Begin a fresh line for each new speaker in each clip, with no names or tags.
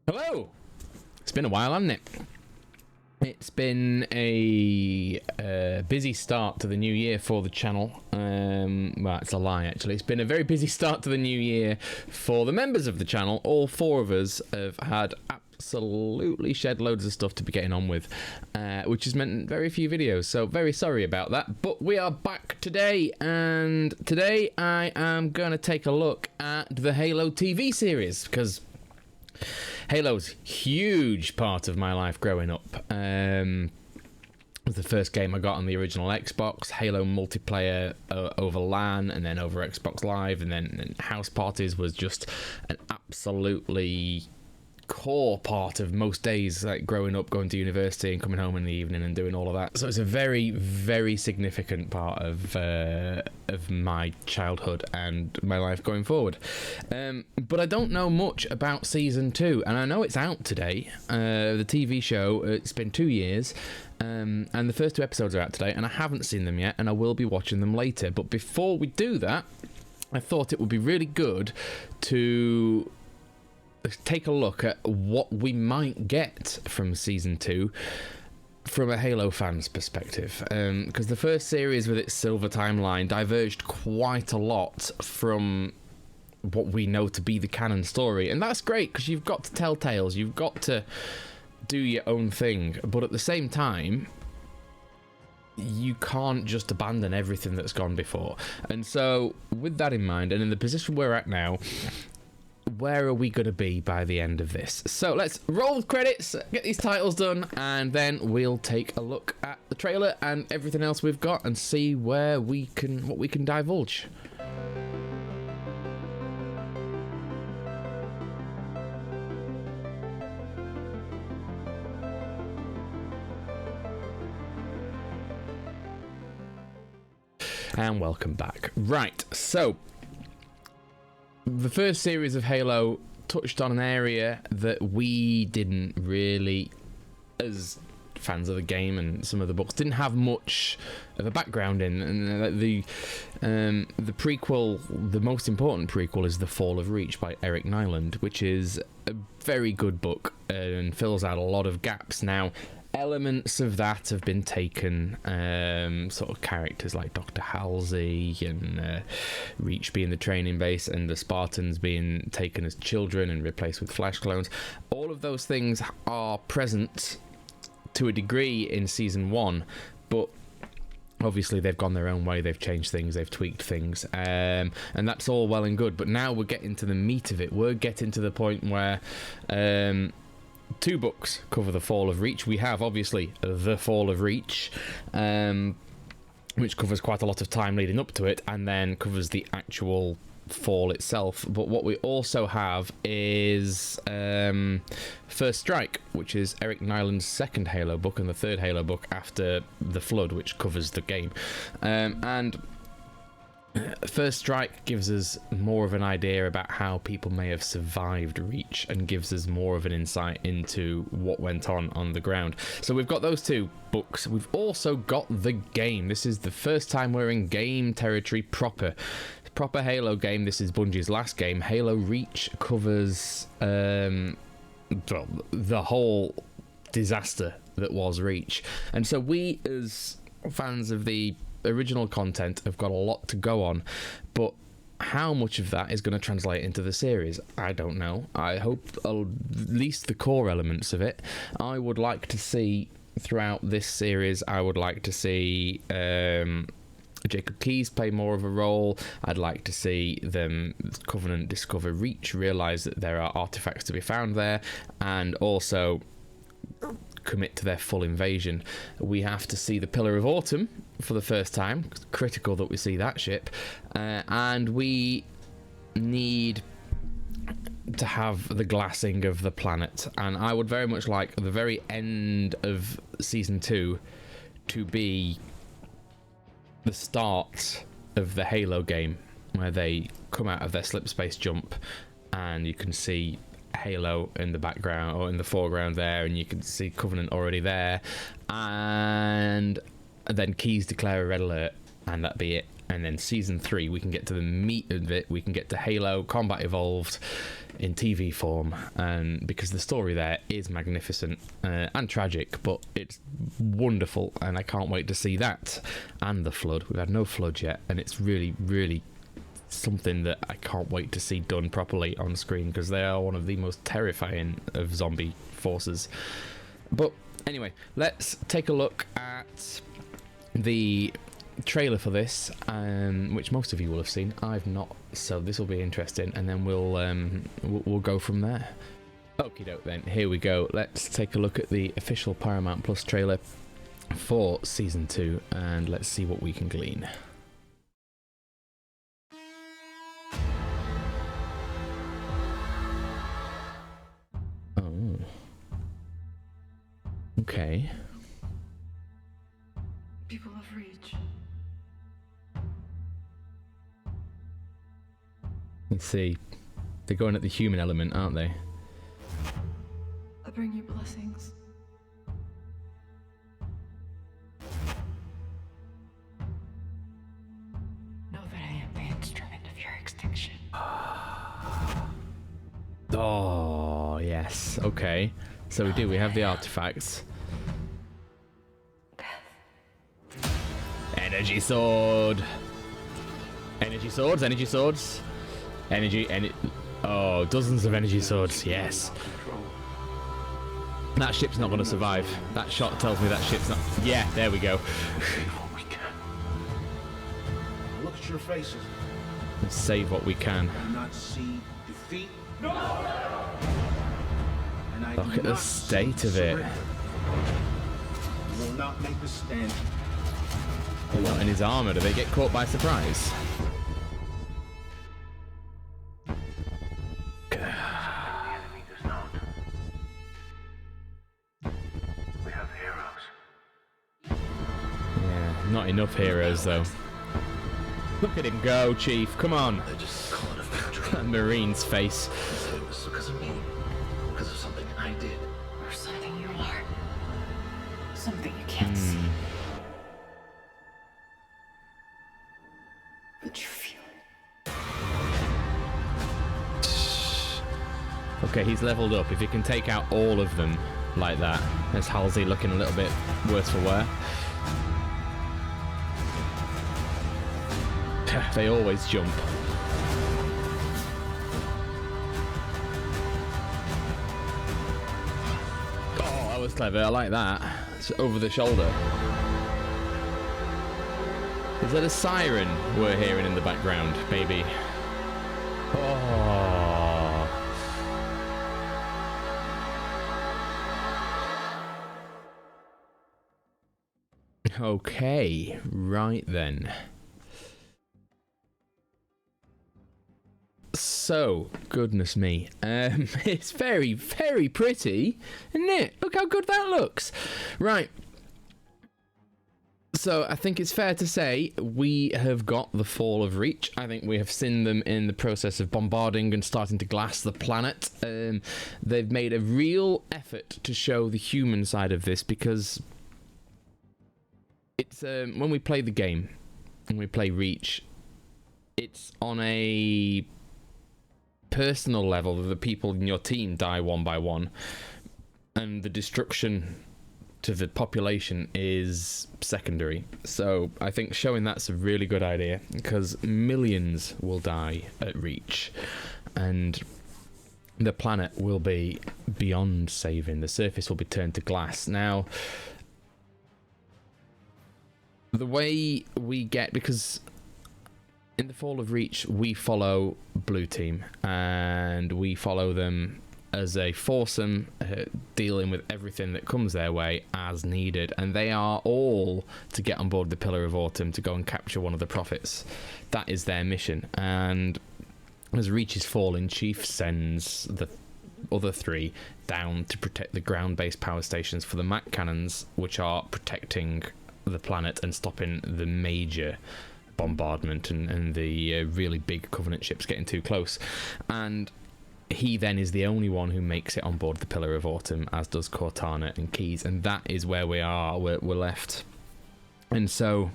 Hello! It's been a while, hasn't it? It's been a busy start to the new year for the channel. Well, it's a lie, actually. It's been a very busy start to the new year for the members of the channel. All four of us have had absolutely shed loads of stuff to be getting on with, which has meant very few videos, so very sorry about that. But we are back today, and today I am going to take a look at the Halo TV series, because Halo's huge part of my life growing up. It was the first game I got on the original Xbox. Halo multiplayer over LAN and then over Xbox Live, and then house parties was just an absolutely core part of most days, like growing up, going to university and coming home in the evening and doing all of that. So it's a very, very significant part of my childhood and my life going forward. But I don't know much about season 2, and I know it's out today. The TV show, it's been 2 years, and the first 2 episodes are out today, and I haven't seen them yet, and I will be watching them later. But before we do that, I thought it would be really good to take a look at what we might get from season 2 from a Halo fan's perspective, because the first series with its silver timeline diverged quite a lot from what we know to be the canon story, and that's great because you've got to tell tales, you've got to do your own thing, but at the same time you can't just abandon everything that's gone before. And so with that in mind, and in the position we're at now, where are we going to be by the end of this? So let's roll the credits, get these titles done, and then we'll take a look at the trailer and everything else we've got and see what we can divulge. And welcome back. Right, so the first series of Halo touched on an area that we didn't really, as fans of the game and some of the books, didn't have much of a background in. And the prequel, the most important prequel, is The Fall of Reach by Eric Nyland, which is a very good book and fills out a lot of gaps. Now, elements of that have been taken, sort of characters like Dr. Halsey and Reach being the training base and the Spartans being taken as children and replaced with flash clones. All of those things are present to a degree in season 1, but obviously they've gone their own way, they've changed things, they've tweaked things, and that's all well and good. But now we're getting to the meat of it. We're getting to the point where 2 books cover the Fall of Reach. We have obviously The Fall of Reach, which covers quite a lot of time leading up to it, and then covers the actual fall itself. But what we also have is First Strike, which is Eric Nyland's second Halo book and the third Halo book after The Flood, which covers the game. And First Strike gives us more of an idea about how people may have survived Reach and gives us more of an insight into what went on the ground. So we've got those 2 books. We've also got the game. This is the first time we're in game territory proper Halo game. This is Bungie's last game. Halo Reach covers the whole disaster that was Reach. And so we, as fans of the original content, have got a lot to go on, but how much of that is going to translate into the series, I don't know. I hope at least the core elements of it. I would like to see throughout this series, I would like to see Jacob Keyes play more of a role. I'd like to see them, Covenant, discover Reach, realise that there are artifacts to be found there, and also commit to their full invasion. We have to see the Pillar of Autumn for the first time. It's critical that we see that ship, and we need to have the glassing of the planet. And I would very much like the very end of season 2 to be the start of the Halo game, where they come out of their slip space jump and you can see Halo in the background or in the foreground there, and you can see Covenant already there, and then Keyes declare a red alert, and that'd be it. and then season 3 we can get to the meat of it. We can get to Halo Combat Evolved in TV form, and because the story there is magnificent and tragic, but it's wonderful, and I can't wait to see that. And the Flood. We've had no Flood yet, and it's really, really something that I can't wait to see done properly on screen, because they are one of the most terrifying of zombie forces. But anyway, let's take a look at the trailer for this, which most of you will have seen. I've not, so this will be interesting, and then we'll go from there. Okie doke then, here we go. Let's take a look at the official Paramount Plus trailer for season 2, and let's see what we can glean. Oh. Okay.
People of Reach.
Let's see. They're going at the human element, aren't they?
I bring you blessings. Know that I am the instrument of your extinction.
Oh, yes. Okay. So we do. We have the artifacts. Energy sword. Energy swords. Energy swords. Oh, dozens of energy swords. Yes. That ship's not going to survive. That shot tells me that ship's not. Yeah, there we go.
Look at your faces.
Let's save what we can.
I do not see defeat. No! And I
Look
do
at the
not
state
see
of it.
surrender. You will not make a stand.
They're not in his armor. Do they get caught by surprise? Yeah, not enough heroes though. Look at him go, Chief. Come on.
I just call it a victory.
That Marine's face.
It was because of me. Because of something I did.
Or something you are. Something you can't see. But you feel it.
Okay, he's leveled up. If he can take out all of them like that, there's Halsey looking a little bit worse for wear. They always jump. Oh, that was clever. I like that. It's over the shoulder. Is that a siren we're hearing in the background, baby? Oh. Okay, right then. So, goodness me, it's very, very pretty, isn't it? Look how good that looks. Right. So, I think it's fair to say we have got the fall of Reach. I think we have seen them in the process of bombarding and starting to glass the planet. They've made a real effort to show the human side of this, because it's when we play the game, when we play Reach, it's on a personal level that the people in your team die one by one, and the destruction to the population is secondary. So I think showing that's a really good idea, because millions will die at Reach, and the planet will be beyond saving. The surface will be turned to glass. Now, the way we get, because in the Fall of Reach, we follow Blue Team, and we follow them as a foursome, dealing with everything that comes their way as needed, and they are all to get on board the Pillar of Autumn to go and capture one of the prophets. That is their mission, and as Reach is falling, Chief sends the other three down to protect the ground-based power stations for the Mac cannons, which are protecting the planet and stopping the major bombardment and the really big Covenant ships getting too close. And he then is the only one who makes it on board the Pillar of Autumn, as does Cortana and Keyes, and that is where we are. We're left. And so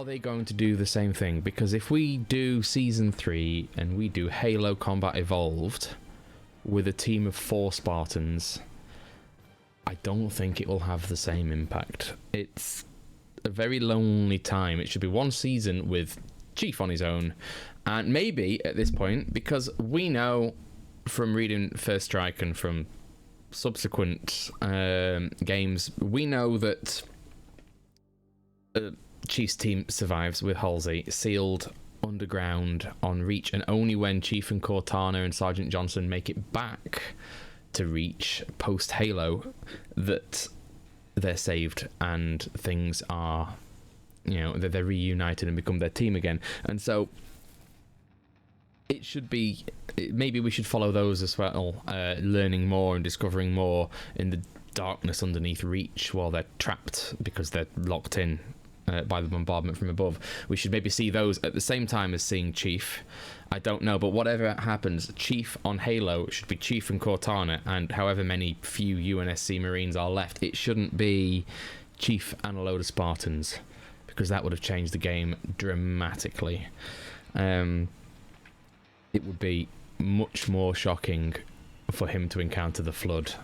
are they going to do the same thing? Because if we do Season 3 and we do Halo Combat Evolved with a team of 4 Spartans, I don't think it will have the same impact. It's a very lonely time. It should be one season with Chief on his own, and maybe at this point, because we know from reading First Strike and from subsequent games, we know that Chief's team survives with Halsey sealed underground on Reach, and only when Chief and Cortana and Sergeant Johnson make it back to Reach post Halo that they're saved and things are, you know, they're reunited and become their team again. And so it should be, maybe we should follow those as well, learning more and discovering more in the darkness underneath Reach while they're trapped because they're locked in by the bombardment from above. We should maybe see those at the same time as seeing Chief. I don't know, but whatever happens, Chief on Halo should be Chief and Cortana, and however many few UNSC Marines are left, it shouldn't be Chief and a load of Spartans, because that would have changed the game dramatically. It would be much more shocking for him to encounter the Flood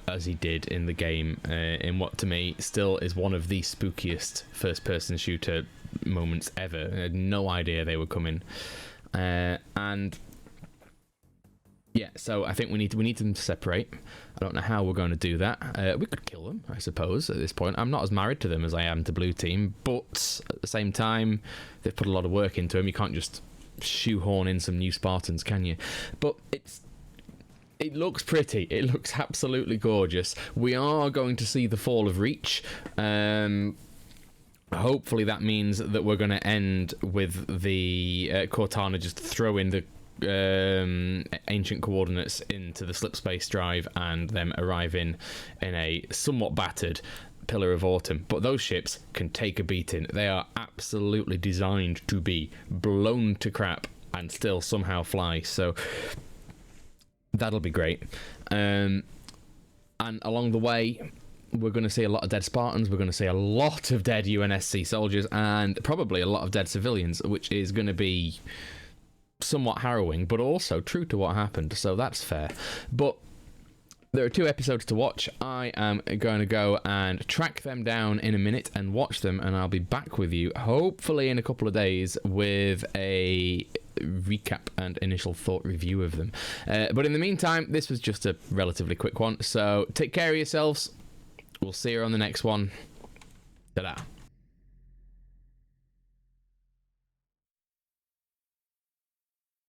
as he did in the game, in what to me still is one of the spookiest first-person shooter moments ever. I had no idea they were coming, and yeah, so I think we need them to separate. I don't know how we're going to do that. We could kill them, I suppose, at this point. I'm not as married to them as I am to Blue Team, but at the same time, they've put a lot of work into them. You can't just shoehorn in some new Spartans, can you? But it looks pretty. It looks absolutely gorgeous. We are going to see the fall of Reach. Hopefully that means that we're going to end with the Cortana just throwing the ancient coordinates into the slipspace drive and them arriving in a somewhat battered Pillar of Autumn. But those ships can take a beating. They are absolutely designed to be blown to crap and still somehow fly. So that'll be great. And along the way, we're going to see a lot of dead Spartans. We're going to see a lot of dead UNSC soldiers and probably a lot of dead civilians, which is going to be somewhat harrowing, but also true to what happened. So that's fair. But there are 2 episodes to watch. I am going to go and track them down in a minute and watch them, and I'll be back with you hopefully in a couple of days with a recap and initial thought review of them. But in the meantime, this was just a relatively quick one, so take care of yourselves. We'll see you on the next one. Ta-da.